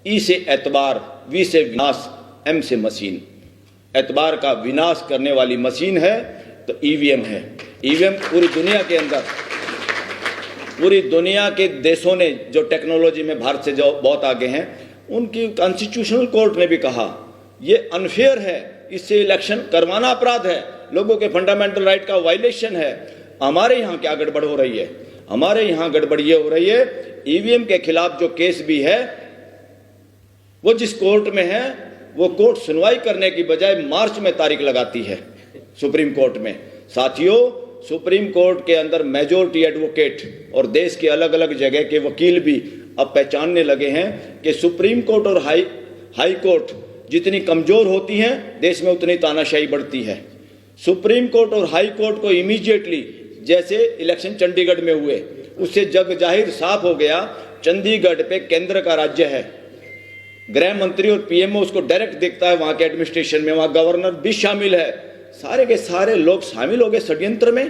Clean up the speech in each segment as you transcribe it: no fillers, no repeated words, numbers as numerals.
ई से एतबार, वी से विनाश, एम से मशीन। एतबार का विनाश करने वाली मशीन है तो ईवीएम है। ईवीएम पूरी दुनिया के अंदर, पूरी दुनिया के देशों ने जो टेक्नोलॉजी में भारत से जो बहुत आगे हैं, उनकी कॉन्स्टिट्यूशनल कोर्ट ने भी कहा ये अनफेयर है, इससे इलेक्शन करवाना अपराध है, लोगों के फंडामेंटल राइट का वायलेशन है। हमारे यहाँ क्या गड़बड़ हो रही है? हमारे यहाँ गड़बड़ ये हो रही है, ईवीएम के खिलाफ जो केस भी है वो जिस कोर्ट में है, वो कोर्ट सुनवाई करने की बजाय मार्च में तारीख लगाती है सुप्रीम कोर्ट में। साथियों, सुप्रीम कोर्ट के अंदर मेजॉरिटी एडवोकेट और देश के अलग अलग जगह के वकील भी अब पहचानने लगे हैं कि सुप्रीम कोर्ट और हाई कोर्ट जितनी कमजोर होती हैं, देश में उतनी तानाशाही बढ़ती है। सुप्रीम कोर्ट और हाई कोर्ट को इमीडिएटली, जैसे इलेक्शन चंडीगढ़ में हुए, उससे जग जाहिर साफ हो गया चंडीगढ़ पे केंद्र का राज्य है, गृह मंत्री और पीएमओ उसको डायरेक्ट दिखता है वहां के एडमिनिस्ट्रेशन में, वहां गवर्नर भी शामिल है, सारे के सारे लोग शामिल हो गए षड्यंत्र में।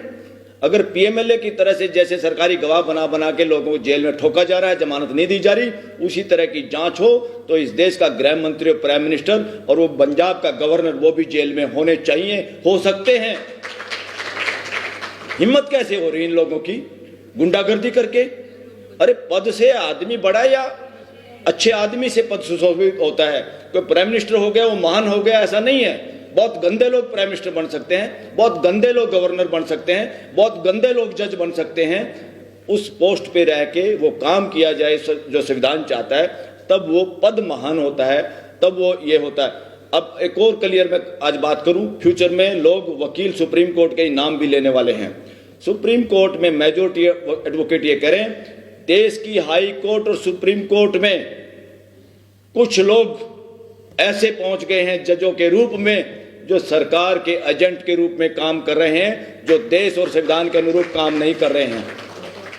अगर पीएमएलए की तरह से जैसे सरकारी गवाह बना बना के लोगों को जेल में ठोका जा रहा है, जमानत नहीं दी जा रही, उसी तरह की जांच हो तो इस देश का गृह मंत्री और प्राइम मिनिस्टर और वो पंजाब का गवर्नर, वो भी जेल में होने चाहिए, हो सकते हैं। हिम्मत कैसे हो रही इन लोगों की गुंडागर्दी करके? अरे पद से आदमी बड़ा या अच्छे आदमी से पद सुशोभित होता है? कोई प्राइम मिनिस्टर हो गया वो महान हो गया, ऐसा नहीं है। बहुत गंदे लोग प्राइम मिनिस्टर बन सकते हैं, बहुत गंदे लोग गवर्नर बन सकते हैं, बहुत गंदे लोग जज बन सकते हैं। उस पोस्ट पे रह के वो काम किया जाए जो संविधान चाहता है, तब वो पद महान होता है, तब वो ये होता है। अब एक और क्लियर मैं आज बात करूं, फ्यूचर में लोग वकील सुप्रीम कोर्ट के नाम भी लेने वाले हैं। सुप्रीम कोर्ट में मेजॉरिटी एडवोकेट ये करें, देश की हाई कोर्ट और सुप्रीम कोर्ट में कुछ लोग ऐसे पहुंच गए हैं जजों के रूप में, जो सरकार के एजेंट के रूप में काम कर रहे हैं, जो देश और संविधान के अनुरूप काम नहीं कर रहे हैं।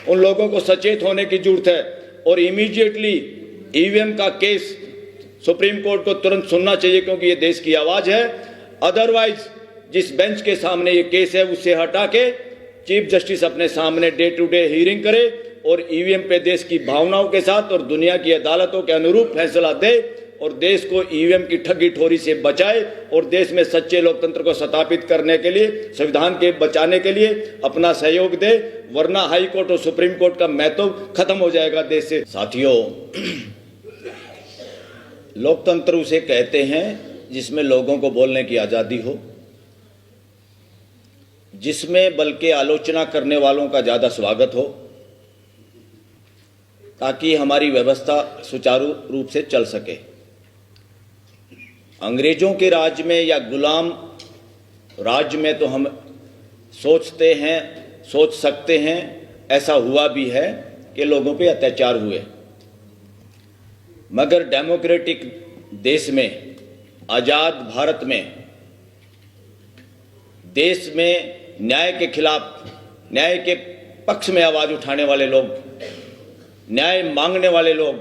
उन लोगों को सचेत होने की जरूरत है और इमीडिएटली ईवीएम का केस सुप्रीम कोर्ट को तुरंत सुनना चाहिए, क्योंकि ये देश की आवाज है। अदरवाइज जिस बेंच के सामने ये केस है उससे हटा के चीफ जस्टिस अपने सामने डे टू डे हियरिंग करे और ईवीएम पे देश की भावनाओं के साथ और दुनिया की अदालतों के अनुरूप फैसला दे और देश को ईवीएम की ठगी ठोरी से बचाए और देश में सच्चे लोकतंत्र को स्थापित करने के लिए, संविधान के बचाने के लिए अपना सहयोग दे, वरना हाई कोर्ट और सुप्रीम कोर्ट का महत्व खत्म हो जाएगा देश से। साथियों, लोकतंत्र उसे कहते हैं जिसमें लोगों को बोलने की आजादी हो, जिसमें बल्कि आलोचना करने वालों का ज्यादा स्वागत हो, ताकि हमारी व्यवस्था सुचारू रूप से चल सके। अंग्रेजों के राज में या गुलाम राज में तो हम सोचते हैं, सोच सकते हैं, ऐसा हुआ भी है कि लोगों पे अत्याचार हुए, मगर डेमोक्रेटिक देश में, आजाद भारत में, देश में न्याय के खिलाफ, न्याय के पक्ष में आवाज उठाने वाले लोग, न्याय मांगने वाले लोग,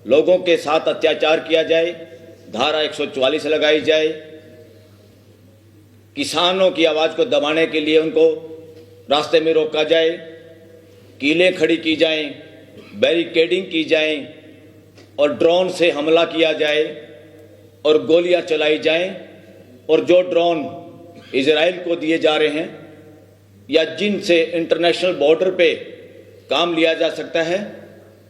लोगों के साथ अत्याचार किया जाए, धारा 144 लगाई जाए, किसानों की आवाज को दबाने के लिए उनको रास्ते में रोका जाए, कीलें खड़ी की जाएं, बैरिकेडिंग की जाए और ड्रोन से हमला किया जाए और गोलियां चलाई जाएं, और जो ड्रोन इजराइल को दिए जा रहे हैं या जिनसे इंटरनेशनल बॉर्डर पे काम लिया जा सकता है,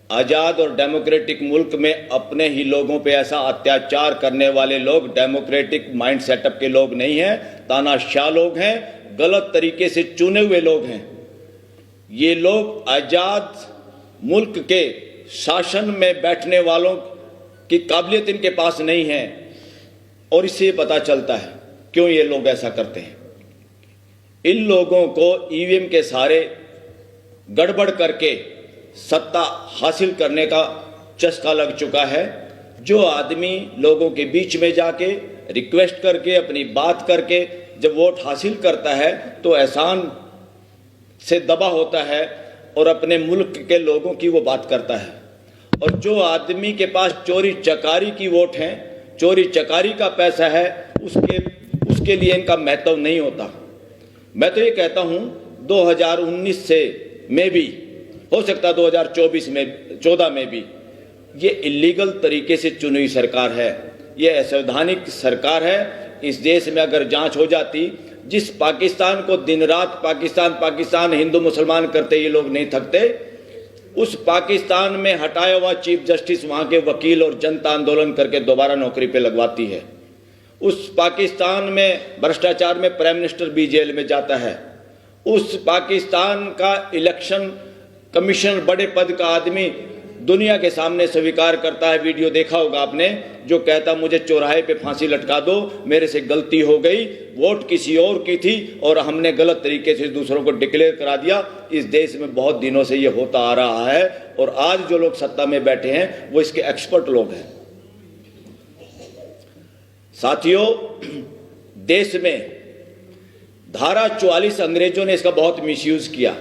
आजाद और डेमोक्रेटिक मुल्क में अपने ही लोगों पे ऐसा अत्याचार करने वाले लोग डेमोक्रेटिक माइंड सेटअप के लोग नहीं हैं, तानाशाह लोग हैं, गलत तरीके से चुने हुए लोग हैं। ये लोग आजाद मुल्क के शासन में बैठने वालों की काबिलियत इनके पास नहीं है, और इससे पता चलता है क्यों ये लोग ऐसा करते हैं। इन लोगों को ईवीएम के सारे गड़बड़ करके सत्ता हासिल करने का चस्का लग चुका है। जो आदमी लोगों के बीच में जाके रिक्वेस्ट करके, अपनी बात करके जब वोट हासिल करता है तो एहसान से दबा होता है और अपने मुल्क के लोगों की वो बात करता है। और जो आदमी के पास चोरी चकारी की वोट है, चोरी चकारी का पैसा है, उसके लिए इनका महत्व नहीं होता। मैं तो ये कहता हूं 2019 से में भी हो सकता 2024 में 14 में भी ये इलीगल तरीके से चुनी हुई सरकार है, ये असंवैधानिक सरकार है। इस देश में अगर जांच हो जाती, जिस पाकिस्तान को दिन रात पाकिस्तान पाकिस्तान हिंदू मुसलमान करते ये लोग नहीं थकते, उस पाकिस्तान में हटाया हुआ चीफ जस्टिस वहां के वकील और जनता आंदोलन करके दोबारा नौकरी पे लगवाती है। उस पाकिस्तान में भ्रष्टाचार में प्राइम मिनिस्टर भी जेल में जाता है। उस पाकिस्तान का इलेक्शन कमीशन बड़े पद का आदमी दुनिया के सामने स्वीकार करता है, वीडियो देखा होगा आपने, जो कहता मुझे चौराहे पे फांसी लटका दो, मेरे से गलती हो गई, वोट किसी और की थी और हमने गलत तरीके से दूसरों को डिक्लेयर करा दिया। इस देश में बहुत दिनों से ये होता आ रहा है और आज जो लोग सत्ता में बैठे हैं वो इसके एक्सपर्ट लोग हैं। साथियों, देश में धारा 44 अंग्रेजों ने इसका बहुत मिसयूज किया।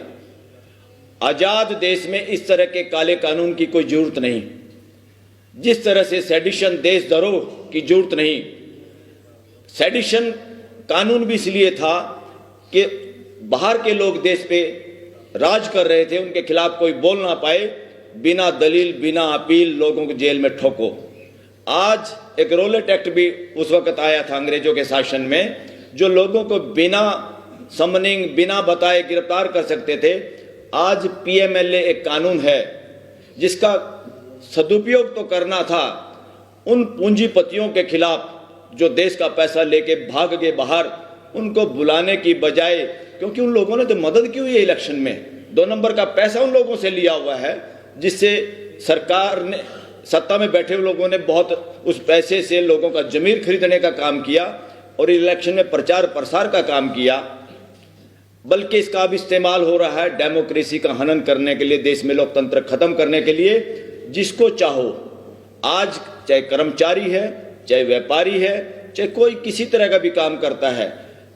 आजाद देश में इस तरह के काले कानून की कोई जरूरत नहीं। जिस तरह से सेडिशन देशद्रोह की जरूरत नहीं। सेडिशन कानून भी इसलिए था कि बाहर के लोग देश पे राज कर रहे थे, उनके खिलाफ कोई बोल ना पाए, बिना दलील बिना अपील लोगों को जेल में ठोको। आज एक रोलेट एक्ट भी उस वक्त आया था अंग्रेजों के शासन में, जो लोगों को बिना समनिंग बिना बताए गिरफ्तार कर सकते थे। आज पीएमएलए एक कानून है जिसका सदुपयोग तो करना था उन पूंजीपतियों के खिलाफ जो देश का पैसा लेके भाग गए बाहर, उनको बुलाने की बजाय, क्योंकि उन लोगों ने तो मदद की हुई है इलेक्शन में, 2 नंबर का पैसा उन लोगों से लिया हुआ है, जिससे सरकार ने, सत्ता में बैठे हुए लोगों ने बहुत उस पैसे से लोगों का जमीर खरीदने का काम किया और इलेक्शन में प्रचार प्रसार का काम किया। बल्कि इसका अब इस्तेमाल हो रहा है डेमोक्रेसी का हनन करने के लिए, देश में लोकतंत्र खत्म करने के लिए। जिसको चाहो, आज चाहे कर्मचारी है, चाहे व्यापारी है, चाहे कोई किसी तरह का भी काम करता है,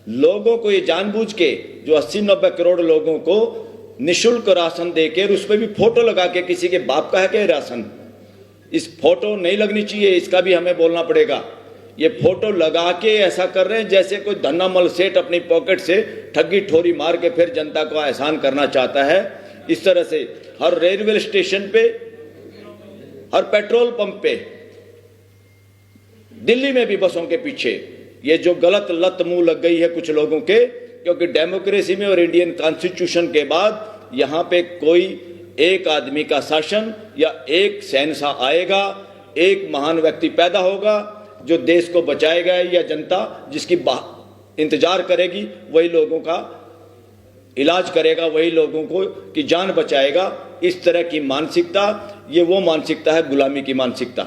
लोगों को ये जानबूझ के जो 80-90 करोड़ लोगों को निःशुल्क राशन देकर उस पर भी फोटो लगा के, किसी के बाप का है क्या राशन, इस फोटो नहीं लगनी चाहिए, इसका भी हमें बोलना पड़ेगा। ये फोटो लगा के ऐसा कर रहे हैं जैसे कोई धन्नामल सेठ अपनी पॉकेट से ठगी ठोरी मार के फिर जनता को एहसान करना चाहता है। इस तरह से हर रेलवे स्टेशन पे, हर पेट्रोल पंप पे, दिल्ली में भी बसों के पीछे ये जो गलत लत मुंह लग गई है कुछ लोगों के, क्योंकि डेमोक्रेसी में और इंडियन कॉन्स्टिट्यूशन के बाद यहां पे कोई एक आदमी का शासन या एक शहंशाह आएगा, एक महान व्यक्ति पैदा होगा जो देश को बचाएगा, या जनता जिसकी इंतजार करेगी वही लोगों का इलाज करेगा, वही लोगों को की जान बचाएगा। इस तरह की मानसिकता, ये वो मानसिकता है गुलामी की मानसिकता।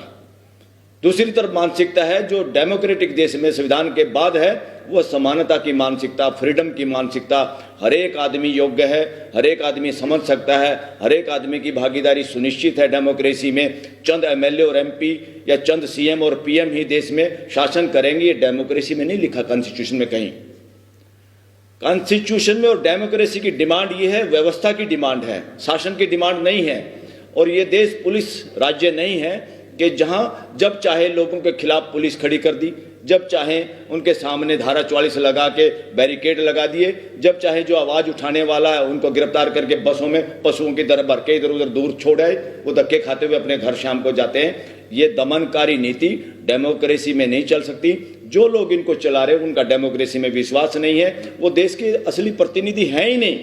दूसरी तरफ मानसिकता है जो डेमोक्रेटिक देश में संविधान के बाद है, वो समानता की मानसिकता, फ्रीडम की मानसिकता। हर एक आदमी योग्य है, हर एक आदमी समझ सकता है, हर एक आदमी की भागीदारी सुनिश्चित है डेमोक्रेसी में। चंद एमएलए और एमपी या चंद सीएम और पीएम ही देश में शासन करेंगे, ये डेमोक्रेसी में नहीं लिखा कॉन्स्टिट्यूशन में कहीं। कॉन्स्टिट्यूशन में और डेमोक्रेसी की डिमांड ये है, व्यवस्था की डिमांड है, शासन की डिमांड नहीं है। और ये देश पुलिस राज्य नहीं है कि जहां जब चाहे लोगों के खिलाफ पुलिस खड़ी कर दी, जब चाहे उनके सामने धारा 44 लगा के बैरिकेड लगा दिए, जब चाहे जो आवाज उठाने वाला है उनको गिरफ्तार करके बसों में पशुओं की तरह भर के इधर उधर दूर छोड़ आए, वो धक्के खाते हुए अपने घर शाम को जाते हैं। ये दमनकारी नीति डेमोक्रेसी में नहीं चल सकती। जो लोग इनको चला रहे उनका डेमोक्रेसी में विश्वास नहीं है, वो देश के असली प्रतिनिधि हैं ही नहीं।